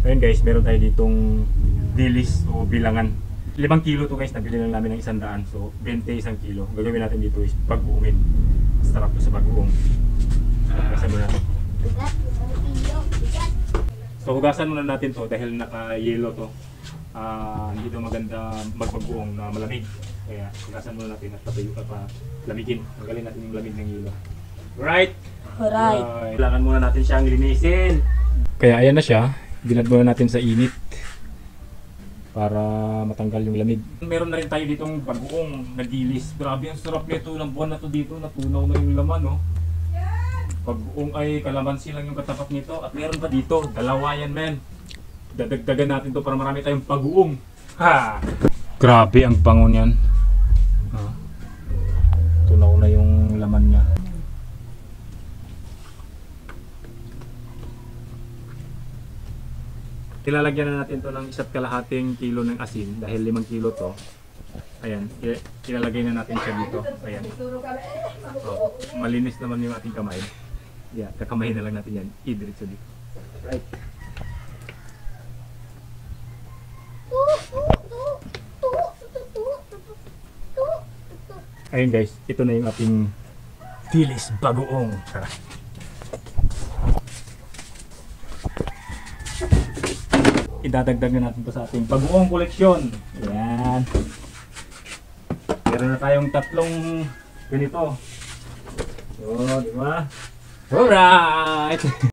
Ayun guys, meron tayo ditong dilis o bilangan. 5 kilo to guys, nabili lang namin ng 100. So 20 isang kilo. Gagawin natin dito is pag-uungin. Sarap to sa pag-uung. Hugasan muna natin. So hugasan muna natin to dahil naka-yellow to. Hindi to maganda magpag-uung na malamig. Kaya hugasan muna natin at patayo ka pa lamigin. Tanggalin natin yung lamig ng yelo. Right? Alright. Kailangan muna natin siyang linisin. Kaya ayan na siya. Binad muna natin sa init para matanggal yung lamig. Meron na rin tayo ditong pag-uong na dilis. Grabe ang sarap nito. Ilang buwan na to dito. Natunaw na yung laman, no? Pag-uong ay kalamansi lang yung katapat nito. At meron pa dito. Dalawa yan, men. Dadagdagan natin to para marami tayong pag-uong. Ha! Grabe ang bango niyan. Tunaw na yung laman niya. Ilalagyan na natin to ng 1.5 kilo ng asin dahil 5 kilo to. Ayan, ilalagay na natin siya dito. Ayan. So, malinis naman yung ating kamay. Yeah, kakamay na lang natin yan. Idiretso dito. Right. Ayun guys, ito na yung ating dilis bagoong. Tara. Idadagdag na natin to sa ating bagoong koleksyon. Ayan. Meron na tayong 3 ganito. So, di ba? Alright!